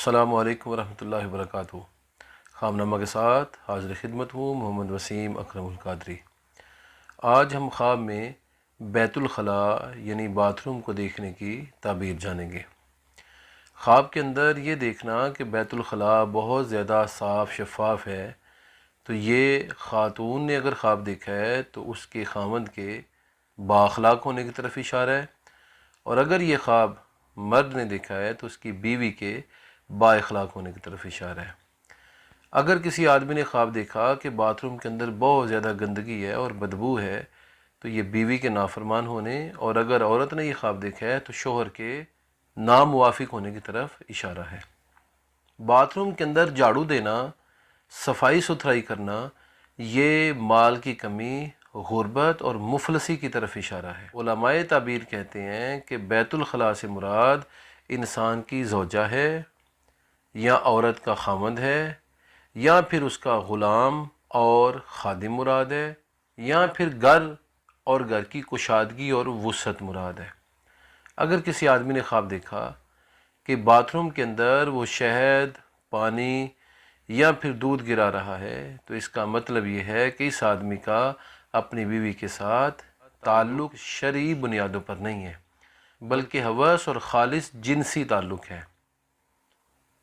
السلام علیکم ورحمۃ اللہ وبرکاتہ۔ خام نامہ کے ساتھ حاضر خدمت ہوں محمد وسیم اکرم القادری۔ آج ہم خواب میں بیت الخلاء یعنی باتھ روم کو دیکھنے کی تعبیر جانیں گے۔ خواب کے اندر یہ دیکھنا کہ بیت الخلاء بہت زیادہ صاف شفاف ہے، تو یہ خاتون نے اگر خواب دیکھا ہے تو اس کے خاوند کے بااخلاق ہونے کی طرف اشارہ ہے، اور اگر یہ خواب مرد نے دیکھا ہے تو اس کی بیوی کے با اخلاق ہونے کی طرف اشارہ ہے۔ اگر کسی آدمی نے خواب دیکھا کہ باتھ روم کے اندر بہت زیادہ گندگی ہے اور بدبو ہے تو یہ بیوی کے نافرمان ہونے، اور اگر عورت نے یہ خواب دیکھا ہے تو شوہر کے ناموافق ہونے کی طرف اشارہ ہے۔ باتھ روم کے اندر جھاڑو دینا، صفائی ستھرائی کرنا، یہ مال کی کمی، غربت اور مفلسی کی طرف اشارہ ہے۔ علماء تعبیر کہتے ہیں کہ بیت الخلاء سے مراد انسان کی زوجہ ہے، یا عورت کا خاوند ہے، یا پھر اس کا غلام اور خادم مراد ہے، یا پھر گھر اور گھر کی کشادگی اور وسعت مراد ہے۔ اگر کسی آدمی نے خواب دیکھا کہ باتھ روم کے اندر وہ شہد، پانی یا پھر دودھ گرا رہا ہے تو اس کا مطلب یہ ہے کہ اس آدمی کا اپنی بیوی کے ساتھ تعلق شرعی بنیادوں پر نہیں ہے، بلکہ ہوس اور خالص جنسی تعلق ہے۔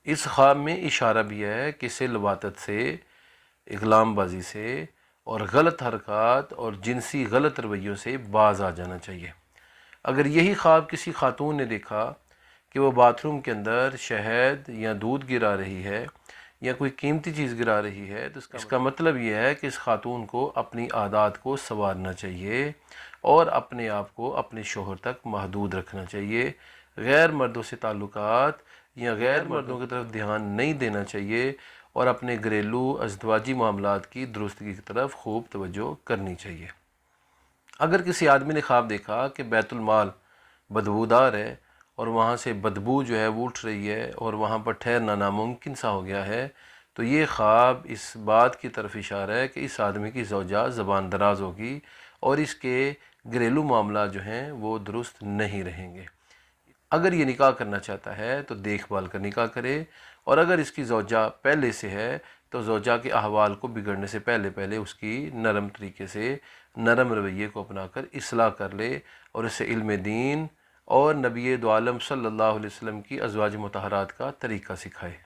اس خواب میں اشارہ بھی ہے کہ اسے لواطت سے، اغلام بازی سے اور غلط حرکات اور جنسی غلط رویوں سے باز آ جانا چاہیے۔ اگر یہی خواب کسی خاتون نے دیکھا کہ وہ باتھ روم کے اندر شہد یا دودھ گرا رہی ہے یا کوئی قیمتی چیز گرا رہی ہے تو اس کا مطلب یہ ہے کہ اس خاتون کو اپنی عادات کو سنوارنا چاہیے اور اپنے آپ کو اپنے شوہر تک محدود رکھنا چاہیے، غیر مردوں سے تعلقات یا غیر مردوں کی طرف دھیان نہیں دینا چاہیے، اور اپنے گھریلو ازدواجی معاملات کی درستگی کی طرف خوب توجہ کرنی چاہیے۔ اگر کسی آدمی نے خواب دیکھا کہ بیت المال بدبودار ہے اور وہاں سے بدبو جو ہے وہ اٹھ رہی ہے اور وہاں پر ٹھہرنا ناممکن سا ہو گیا ہے، تو یہ خواب اس بات کی طرف اشارہ ہے کہ اس آدمی کی زوجہ زبان دراز ہوگی اور اس کے گھریلو معاملات جو ہیں وہ درست نہیں رہیں گے۔ اگر یہ نکاح کرنا چاہتا ہے تو دیکھ بھال کر نکاح کرے، اور اگر اس کی زوجہ پہلے سے ہے تو زوجہ کے احوال کو بگڑنے سے پہلے اس کی نرم طریقے سے، نرم رویے کو اپنا کر اصلاح کر لے اور اسے علم دین اور نبی دو عالم صلی اللہ علیہ وسلم کی ازواج مطہرات کا طریقہ سکھائے۔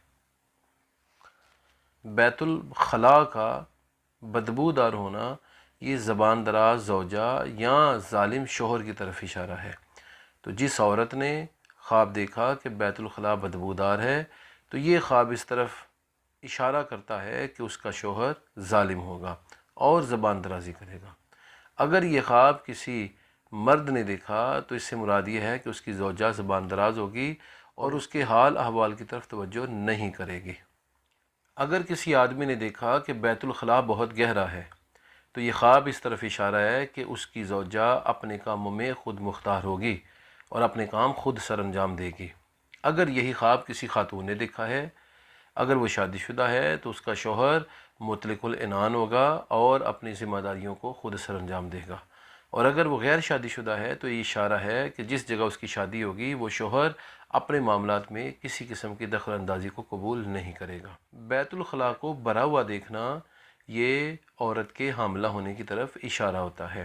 بیت الخلاء کا بدبودار ہونا یہ زبان دراز زوجہ یا ظالم شوہر کی طرف اشارہ ہے۔ تو جس عورت نے خواب دیکھا کہ بیت الخلاء بدبودار ہے تو یہ خواب اس طرف اشارہ کرتا ہے کہ اس کا شوہر ظالم ہوگا اور زبان درازی کرے گا۔ اگر یہ خواب کسی مرد نے دیکھا تو اس سے مراد یہ ہے کہ اس کی زوجہ زبان دراز ہوگی اور اس کے حال احوال کی طرف توجہ نہیں کرے گی۔ اگر کسی آدمی نے دیکھا کہ بیت الخلاء بہت گہرا ہے تو یہ خواب اس طرف اشارہ ہے کہ اس کی زوجہ اپنے کاموں میں خود مختار ہوگی اور اپنے کام خود سر انجام دے گی۔ اگر یہی خواب کسی خاتون نے دیکھا ہے، اگر وہ شادی شدہ ہے تو اس کا شوہر مطلق العنان ہوگا اور اپنی ذمہ داریوں کو خود سر انجام دے گا، اور اگر وہ غیر شادی شدہ ہے تو یہ اشارہ ہے کہ جس جگہ اس کی شادی ہوگی وہ شوہر اپنے معاملات میں کسی قسم کی دخل اندازی کو قبول نہیں کرے گا۔ بیت الخلاء کو بھرا ہوا دیکھنا یہ عورت کے حاملہ ہونے کی طرف اشارہ ہوتا ہے۔